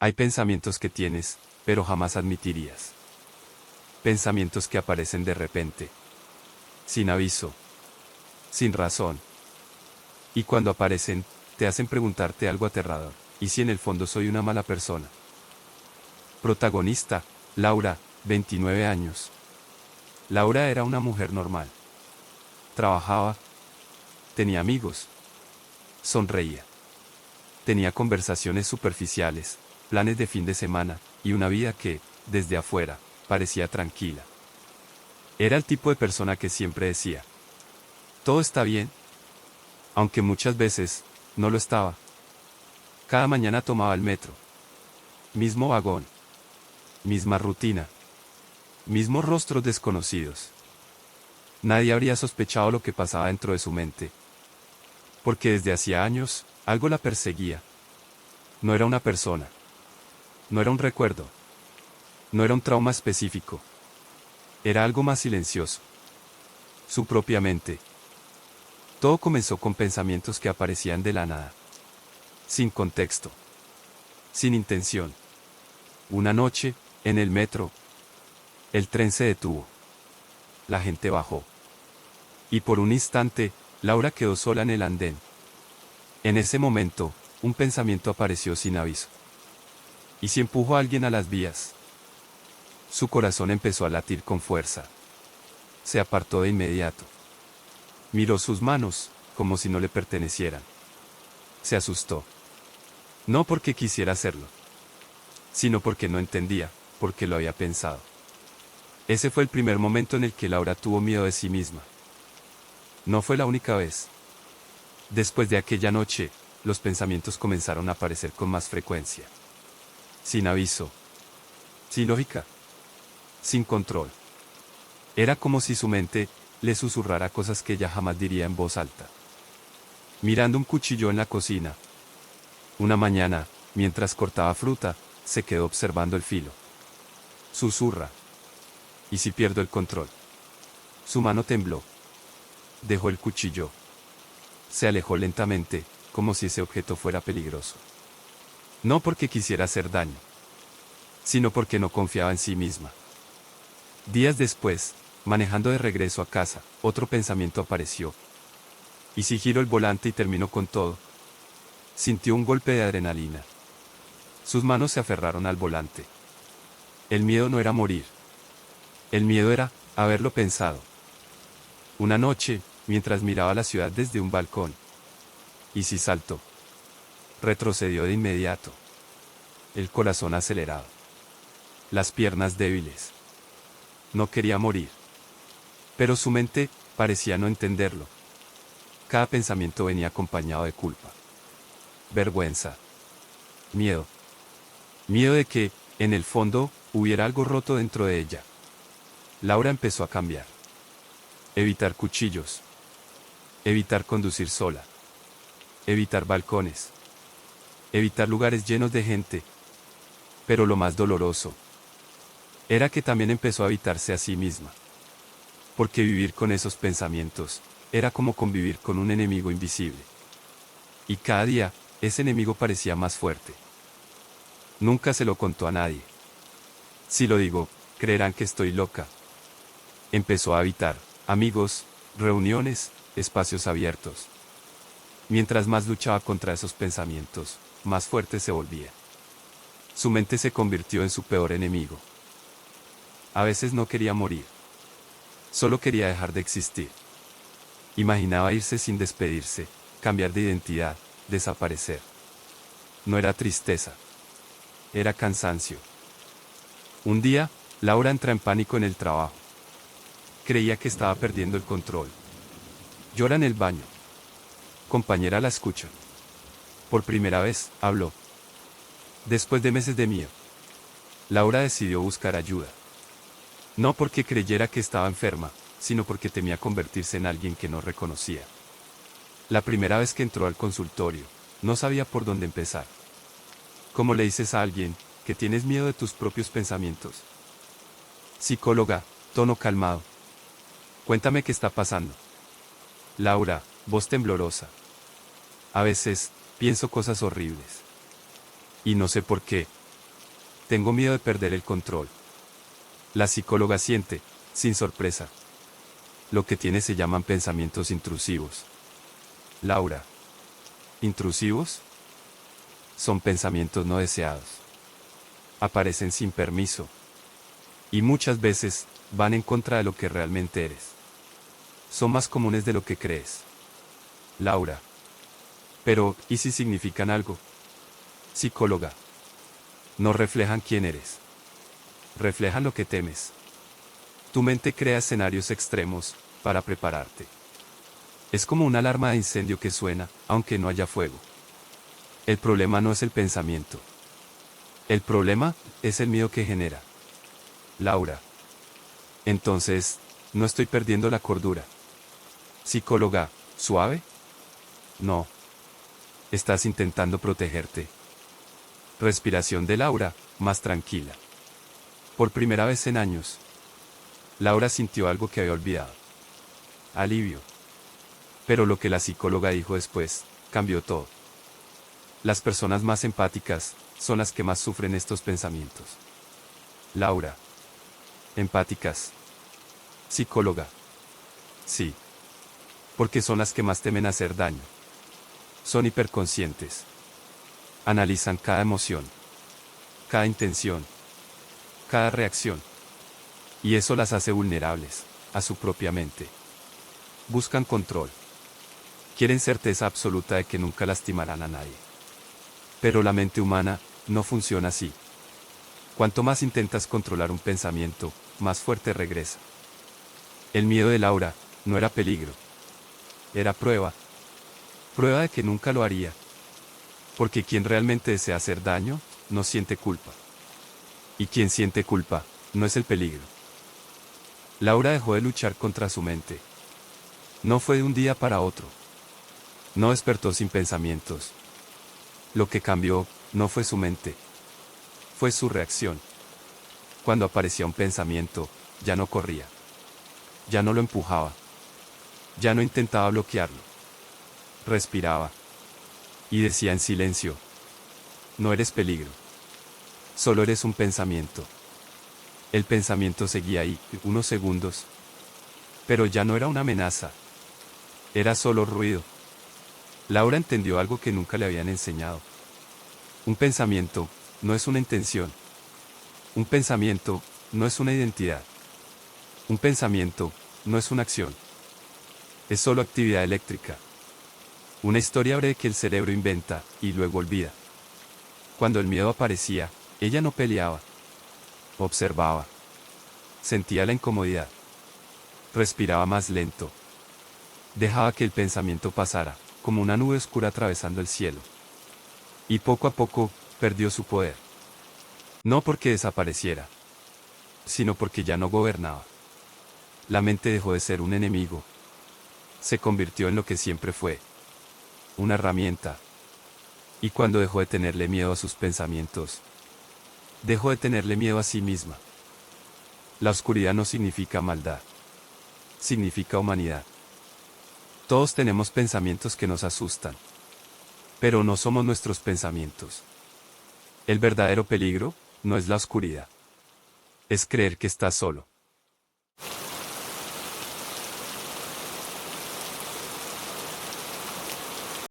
Hay pensamientos que tienes, pero jamás admitirías. Pensamientos que aparecen de repente. Sin aviso. Sin razón. Y cuando aparecen, te hacen preguntarte algo aterrador. ¿Y si en el fondo soy una mala persona? Protagonista, Laura, 29 años. Laura era una mujer normal. Trabajaba. Tenía amigos. Sonreía. Tenía conversaciones superficiales, planes de fin de semana, y una vida que, desde afuera, parecía tranquila. Era el tipo de persona que siempre decía, todo está bien, aunque muchas veces, no lo estaba. Cada mañana tomaba el metro. Mismo vagón. Misma rutina. Mismos rostros desconocidos. Nadie habría sospechado lo que pasaba dentro de su mente. Porque desde hacía años, algo la perseguía. No era una persona. No era un recuerdo. No era un trauma específico. Era algo más silencioso. Su propia mente. Todo comenzó con pensamientos que aparecían de la nada. Sin contexto. Sin intención. Una noche, en el metro. El tren se detuvo. La gente bajó. Y por un instante, Laura quedó sola en el andén. En ese momento, un pensamiento apareció sin aviso. ¿Y si empujo a alguien a las vías? Su corazón empezó a latir con fuerza. Se apartó de inmediato. Miró sus manos, como si no le pertenecieran. Se asustó. No porque quisiera hacerlo, sino porque no entendía, porque lo había pensado. Ese fue el primer momento en el que Laura tuvo miedo de sí misma. No fue la única vez. Después de aquella noche, los pensamientos comenzaron a aparecer con más frecuencia. Sin aviso. Sin lógica. Sin control. Era como si su mente le susurrara cosas que ella jamás diría en voz alta. Mirando un cuchillo en la cocina. Una mañana, mientras cortaba fruta, se quedó observando el filo. Susurra. ¿Y si pierdo el control? Su mano tembló. Dejó el cuchillo. Se alejó lentamente, como si ese objeto fuera peligroso. No porque quisiera hacer daño, sino porque no confiaba en sí misma. Días después, manejando de regreso a casa, otro pensamiento apareció. ¿Y si giro el volante y termino con todo? Sintió un golpe de adrenalina. Sus manos se aferraron al volante. El miedo no era morir. El miedo era haberlo pensado. Una noche, mientras miraba la ciudad desde un balcón. ¿Y si saltó? Retrocedió de inmediato. El corazón acelerado. Las piernas débiles. No quería morir. Pero su mente parecía no entenderlo. Cada pensamiento venía acompañado de culpa. Vergüenza. Miedo. Miedo de que, en el fondo, hubiera algo roto dentro de ella. Laura empezó a cambiar. Evitar cuchillos. Evitar conducir sola. Evitar balcones. Evitar lugares llenos de gente. Pero lo más doloroso era que también empezó a evitarse a sí misma. Porque vivir con esos pensamientos era como convivir con un enemigo invisible. Y cada día, ese enemigo parecía más fuerte. Nunca se lo contó a nadie. Si lo digo, creerán que estoy loca. Empezó a evitar amigos, reuniones, espacios abiertos. Mientras más luchaba contra esos pensamientos, más fuerte se volvía. Su mente se convirtió en su peor enemigo. A veces no quería morir. Solo quería dejar de existir. Imaginaba irse sin despedirse, cambiar de identidad, desaparecer. No era tristeza. Era cansancio. Un día, Laura entra en pánico en el trabajo. Creía que estaba perdiendo el control. Llora en el baño. Compañera la escucha. Por primera vez, habló. Después de meses de miedo, Laura decidió buscar ayuda. No porque creyera que estaba enferma, sino porque temía convertirse en alguien que no reconocía. La primera vez que entró al consultorio, no sabía por dónde empezar. ¿Cómo le dices a alguien que tienes miedo de tus propios pensamientos? Psicóloga, tono calmado. Cuéntame qué está pasando. Laura, voz temblorosa. A veces, pienso cosas horribles. Y no sé por qué. Tengo miedo de perder el control. La psicóloga siente, sin sorpresa. Lo que tiene se llaman pensamientos intrusivos. Laura. ¿Intrusivos? Son pensamientos no deseados. Aparecen sin permiso. Y muchas veces, van en contra de lo que realmente eres. Son más comunes de lo que crees. Laura. Pero, ¿y si significan algo? Psicóloga. No reflejan quién eres. Reflejan lo que temes. Tu mente crea escenarios extremos, para prepararte. Es como una alarma de incendio que suena, aunque no haya fuego. El problema no es el pensamiento. El problema, es el miedo que genera. Laura. Entonces, no estoy perdiendo la cordura. Psicóloga, ¿suave? No. Estás intentando protegerte. Respiración de Laura, más tranquila. Por primera vez en años, Laura sintió algo que había olvidado. Alivio. Pero lo que la psicóloga dijo después, cambió todo. Las personas más empáticas, son las que más sufren estos pensamientos. Laura. Empáticas. Psicóloga. Sí. Porque son las que más temen hacer daño. Son hiperconscientes. Analizan cada emoción, cada intención, cada reacción. Y eso las hace vulnerables, a su propia mente. Buscan control. Quieren certeza absoluta de que nunca lastimarán a nadie. Pero la mente humana, no funciona así. Cuanto más intentas controlar un pensamiento, más fuerte regresa. El miedo de Laura, no era peligro. Era prueba. Prueba de que nunca lo haría. Porque quien realmente desea hacer daño, no siente culpa. Y quien siente culpa, no es el peligro. Laura dejó de luchar contra su mente. No fue de un día para otro. No despertó sin pensamientos. Lo que cambió, no fue su mente. Fue su reacción. Cuando aparecía un pensamiento, ya no corría. Ya no lo empujaba. Ya no intentaba bloquearlo. Respiraba. Y decía en silencio: no eres peligro. Solo eres un pensamiento. El pensamiento seguía ahí, unos segundos. Pero ya no era una amenaza. Era solo ruido. Laura entendió algo que nunca le habían enseñado. Un pensamiento, no es una intención. Un pensamiento, no es una identidad. Un pensamiento, no es una acción. Es solo actividad eléctrica. Una historia breve que el cerebro inventa, y luego olvida. Cuando el miedo aparecía, ella no peleaba. Observaba. Sentía la incomodidad. Respiraba más lento. Dejaba que el pensamiento pasara, como una nube oscura atravesando el cielo. Y poco a poco, perdió su poder. No porque desapareciera, sino porque ya no gobernaba. La mente dejó de ser un enemigo. Se convirtió en lo que siempre fue: una herramienta. Y cuando dejó de tenerle miedo a sus pensamientos, dejó de tenerle miedo a sí misma. La oscuridad no significa maldad. Significa humanidad. Todos tenemos pensamientos que nos asustan. Pero no somos nuestros pensamientos. El verdadero peligro, no es la oscuridad. Es creer que estás solo.